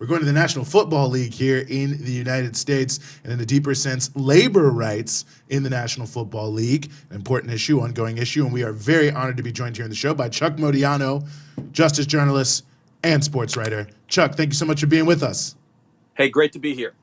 We're going to the National Football League here in the United States, and in a deeper sense, labor rights in the National Football League, an important issue, ongoing issue, and we are very honored to be joined here on the show by Chuck Modiano, justice journalist and sports writer. Chuck, thank you so much for being with us. Hey, great to be here.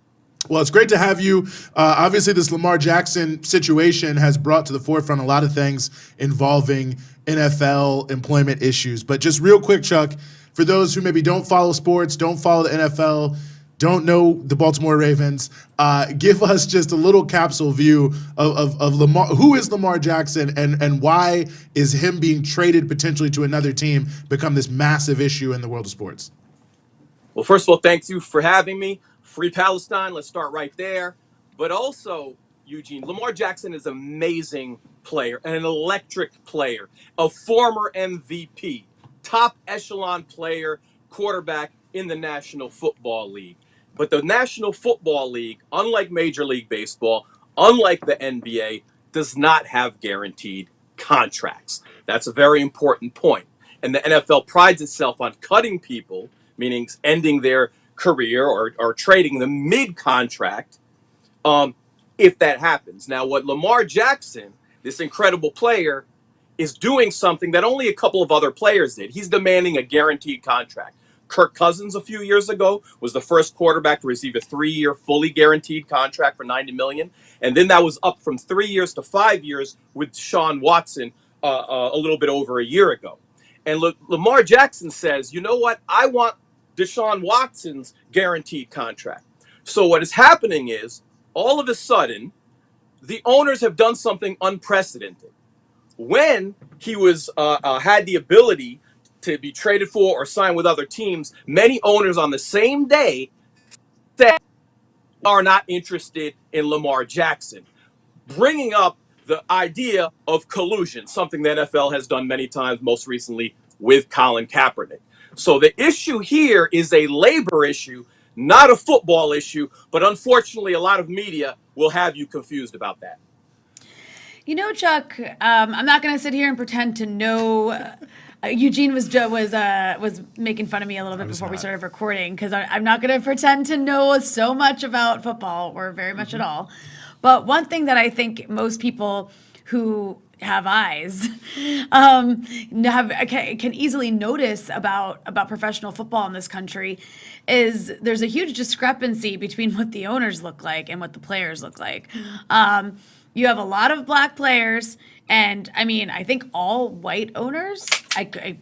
Well, it's great to have you. Obviously, this Lamar Jackson situation has brought to the forefront a lot of things involving NFL employment issues. But just real quick, Chuck, for those who maybe don't follow sports, don't follow the NFL, don't know the Baltimore Ravens, give us just a little capsule view of Lamar. Who is Lamar Jackson, and why is him being traded potentially to another team become this massive issue in the world of sports? Well, first of all, thank you for having me. Free Palestine, let's start right there. But also, Eugene, Lamar Jackson is an amazing player, an electric player, a former MVP, top echelon player, quarterback in the National Football League. But the National Football League, unlike Major League Baseball, unlike the NBA, does not have guaranteed contracts. That's a very important point. And the NFL prides itself on cutting people, meaning ending their career or trading them mid-contract, if that happens. Now, what Lamar Jackson, this incredible player, is doing something that only a couple of other players did. He's demanding a guaranteed contract. Kirk Cousins a few years ago was the first quarterback to receive a 3-year fully guaranteed contract for $90 million. And then that was up from 3 years to 5 years with Deshaun Watson a little bit over a year ago. And Lamar Jackson says, you know what? I want Deshaun Watson's guaranteed contract. So what is happening is, all of a sudden, the owners have done something unprecedented. When he was had the ability to be traded for or sign with other teams, many owners on the same day said are not interested in Lamar Jackson, bringing up the idea of collusion, something the NFL has done many times, most recently with Colin Kaepernick. So the issue here is a labor issue, not a football issue, but unfortunately a lot of media will have you confused about that. You know, Chuck, I'm not going to sit here and pretend to know. Eugene was making fun of me a little bit before we started recording, because I'm not going to pretend to know so much about football, or very much at all. But one thing that I think most people who have eyes can easily notice about professional football in this country is there's a huge discrepancy between what the owners look like and what the players look like. You have a lot of black players, and I mean, I think all white owners.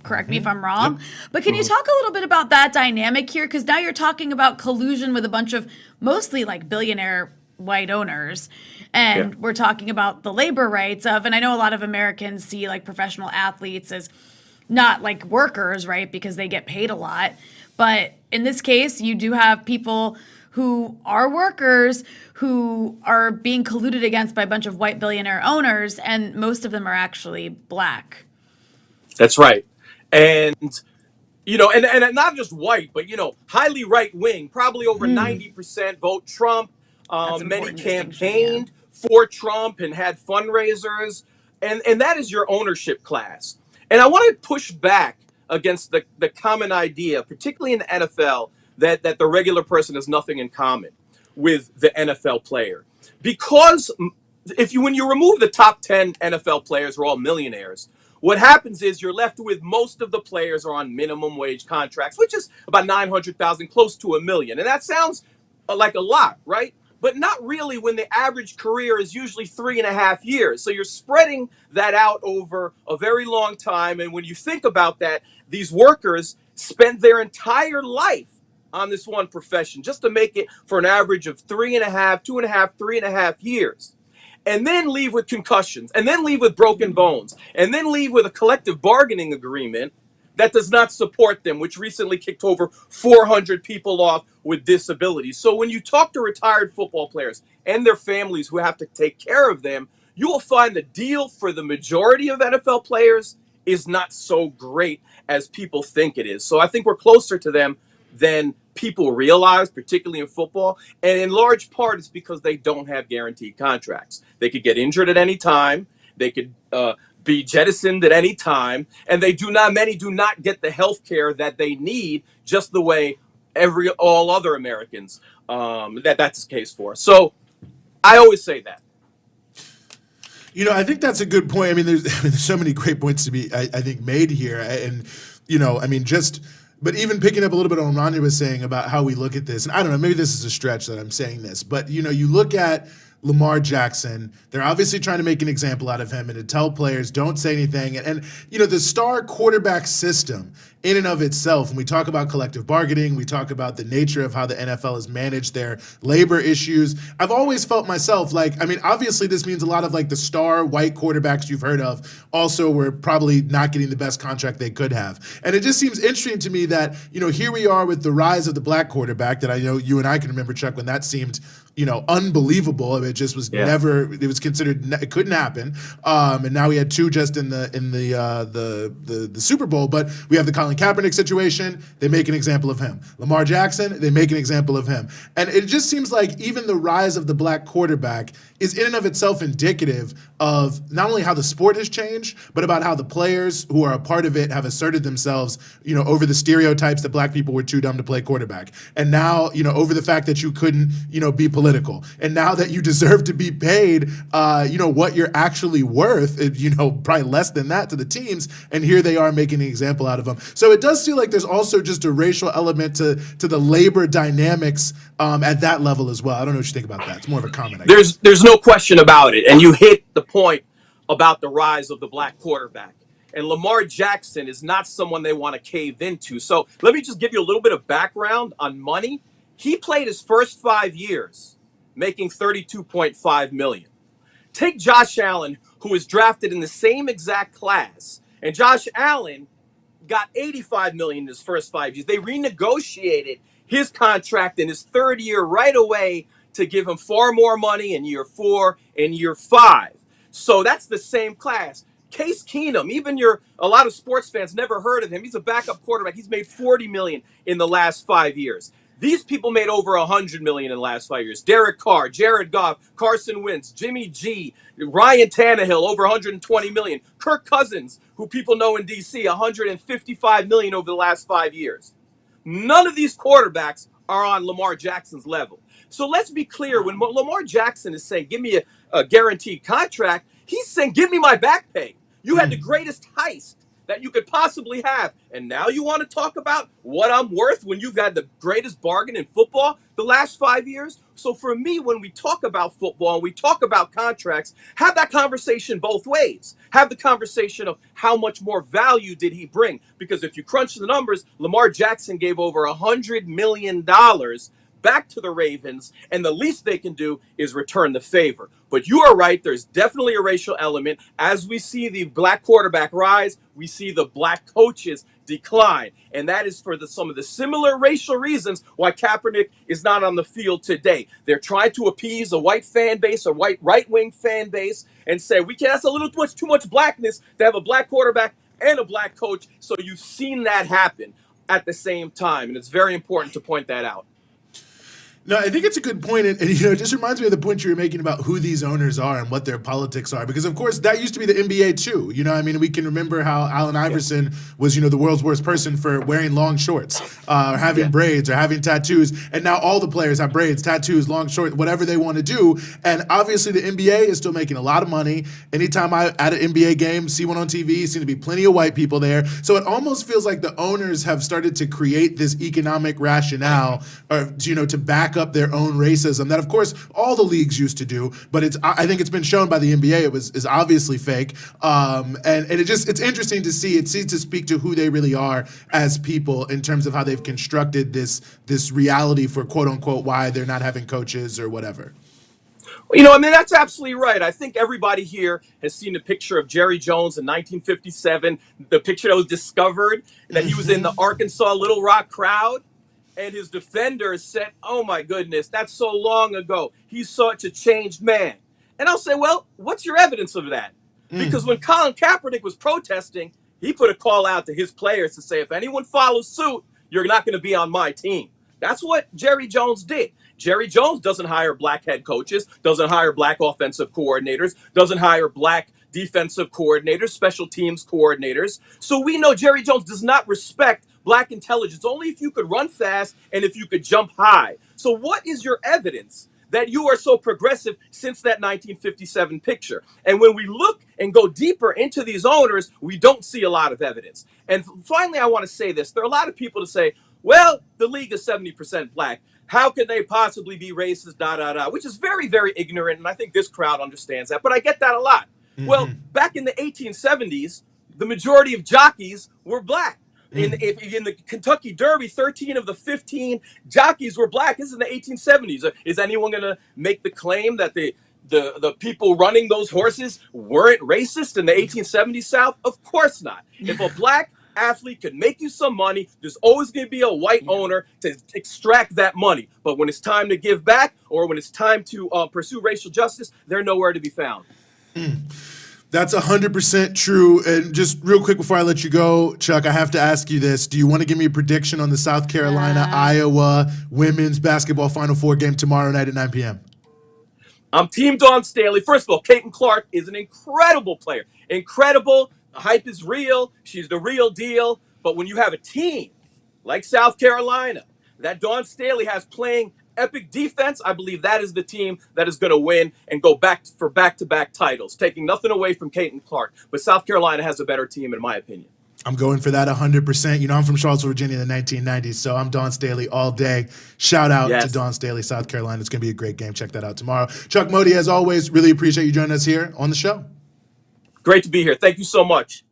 Correct me if I'm wrong, yep. But can you talk a little bit about that dynamic here? Because now you're talking about collusion with a bunch of mostly like billionaire white owners, and we're talking about the labor rights of, and I know a lot of Americans see like professional athletes as not like workers, right? Because they get paid a lot. But in this case, you do have people who are workers who are being colluded against by a bunch of white billionaire owners, and most of them are actually black. That's right. And, you know, and not just white, but, you know, highly right wing, probably over 90% vote Trump. Many campaigned for Trump and had fundraisers. And that is your ownership class. And I want to push back against the common idea, particularly in the NFL, that the regular person has nothing in common with the NFL player. Because when you remove the top 10 NFL players who are all millionaires, what happens is you're left with most of the players are on minimum wage contracts, which is about 900,000, close to $1 million. And that sounds like a lot, right? But not really when the average career is usually 3.5 years. So you're spreading that out over a very long time. And when you think about that, these workers spend their entire life on this one profession just to make it for an average of 3.5 years. And then leave with concussions, and then leave with broken bones, and then leave with a collective bargaining agreement that does not support them, which recently kicked over 400 people off with disabilities. So when you talk to retired football players and their families who have to take care of them, you will find the deal for the majority of NFL players is not so great as people think it is. So I think we're closer to them than people realize, particularly in football. And in large part, it's because they don't have guaranteed contracts. They could get injured at any time. They could be jettisoned at any time. And many do not get the health care that they need, just the way all other Americans that's the case for. So I always say that. I think that's a good point. I mean, there's so many great points to be, I think, made here. And, but even picking up a little bit on what Ronnie was saying about how we look at this, and I don't know, maybe this is a stretch that I'm saying this, but, you look at Lamar Jackson, they're obviously trying to make an example out of him and to tell players don't say anything. And the star quarterback system in and of itself, when we talk about collective bargaining, we talk about the nature of how the NFL has managed their labor issues. I've always felt myself obviously this means a lot of the star white quarterbacks you've heard of also were probably not getting the best contract they could have. And it just seems interesting to me that, here we are with the rise of the black quarterback that I know you and I can remember, Chuck, when that seemed unbelievable. I mean, it just was never. It was considered it couldn't happen. And now we had two just in the Super Bowl. But we have the Colin Kaepernick situation. They make an example of him. Lamar Jackson. They make an example of him. And it just seems like even the rise of the black quarterback is in and of itself indicative of not only how the sport has changed, but about how the players who are a part of it have asserted themselves, over the stereotypes that black people were too dumb to play quarterback. And now, over the fact that you couldn't, be political. And now that you deserve to be paid, what you're actually worth, probably less than that to the teams. And here they are making an example out of them. So it does feel like there's also just a racial element to the labor dynamics at that level as well. I don't know what you think about that. It's more of a comment. There's no question about it. And you hit the point about the rise of the black quarterback. And Lamar Jackson is not someone they want to cave into. So let me just give you a little bit of background on money. He played his first 5 years making $32.5 million. Take Josh Allen, who was drafted in the same exact class. And Josh Allen got $85 million in his first 5 years. They renegotiated his contract in his third year right away to give him far more money in year 4 and year 5. So that's the same class. Case Keenum, even a lot of sports fans never heard of him. He's a backup quarterback. He's made $40 million in the last 5 years. These people made over $100 million in the last 5 years. Derek Carr, Jared Goff, Carson Wentz, Jimmy G, Ryan Tannehill, over $120 million. Kirk Cousins, who people know in D.C., $155 million over the last 5 years. None of these quarterbacks are on Lamar Jackson's level. So let's be clear. When Lamar Jackson is saying, give me a guaranteed contract, he's saying, give me my back pay. You had the greatest heist that you could possibly have. And now you want to talk about what I'm worth when you've had the greatest bargain in football the last 5 years? So for me, when we talk about football and we talk about contracts, have that conversation both ways. Have the conversation of how much more value did he bring? Because if you crunch the numbers, Lamar Jackson gave over $100 million back to the Ravens, and the least they can do is return the favor. But you are right, there's definitely a racial element. As we see the black quarterback rise, we see the black coaches decline. And that is for some of the similar racial reasons why Kaepernick is not on the field today. They're trying to appease a white fan base, a white right-wing fan base, and say, that's a little too much blackness to have a black quarterback and a black coach. So you've seen that happen at the same time. And it's very important to point that out. No, I think it's a good point, and it just reminds me of the point you were making about who these owners are and what their politics are, because of course that used to be the NBA too. We can remember how Allen Iverson was, the world's worst person for wearing long shorts, or having braids, or having tattoos, and now all the players have braids, tattoos, long shorts, whatever they want to do. And obviously the NBA is still making a lot of money. Anytime I at an NBA game see one on TV, seem to be plenty of white people there. So it almost feels like the owners have started to create this economic rationale, or to back up their own racism that, of course, all the leagues used to do, but I think it's been shown by the NBA is obviously fake, and it's interesting to see. It seems to speak to who they really are as people in terms of how they've constructed this reality for quote unquote why they're not having coaches or whatever. That's absolutely right. I think everybody here has seen a picture of Jerry Jones in 1957, the picture that was discovered, that he was in the Arkansas Little Rock crowd. And his defenders said, oh, my goodness, that's so long ago. He's such a changed man. And I'll say, well, what's your evidence of that? Because when Colin Kaepernick was protesting, he put a call out to his players to say, if anyone follows suit, you're not going to be on my team. That's what Jerry Jones did. Jerry Jones doesn't hire black head coaches, doesn't hire black offensive coordinators, doesn't hire black defensive coordinators, special teams coordinators. So we know Jerry Jones does not respect black intelligence only if you could run fast and if you could jump high. So what is your evidence that you are so progressive since that 1957 picture? And when we look and go deeper into these owners, we don't see a lot of evidence. And finally, I want to say this. There are a lot of people to say, well, the league is 70% black. How can they possibly be racist, which is very, very ignorant. And I think this crowd understands that. But I get that a lot. Well, back in the 1870s, the majority of jockeys were black. In the Kentucky Derby, 13 of the 15 jockeys were black. This is in the 1870s. Is anyone going to make the claim that the people running those horses weren't racist in the 1870s South? Of course not. If a black athlete could make you some money, there's always going to be a white owner to extract that money. But when it's time to give back or when it's time to pursue racial justice, they're nowhere to be found. That's 100% true. And just real quick before I let you go, Chuck, I have to ask you this. Do you want to give me a prediction on the South Carolina-Iowa women's basketball Final Four game tomorrow night at 9 p.m.? I'm Team Dawn Staley. First of all, Caitlin Clark is an incredible player. Incredible. The hype is real. She's the real deal. But when you have a team like South Carolina that Dawn Staley has playing epic defense, I believe that is the team that is going to win and go back for back-to-back titles, taking nothing away from Caitlin Clark. But South Carolina has a better team, in my opinion. I'm going for that 100%. You know, I'm from Charlottesville, Virginia in the 1990s, so I'm Dawn Staley all day. Shout out to Dawn Staley, South Carolina. It's going to be a great game. Check that out tomorrow. Chuck Modi, as always, really appreciate you joining us here on the show. Great to be here. Thank you so much.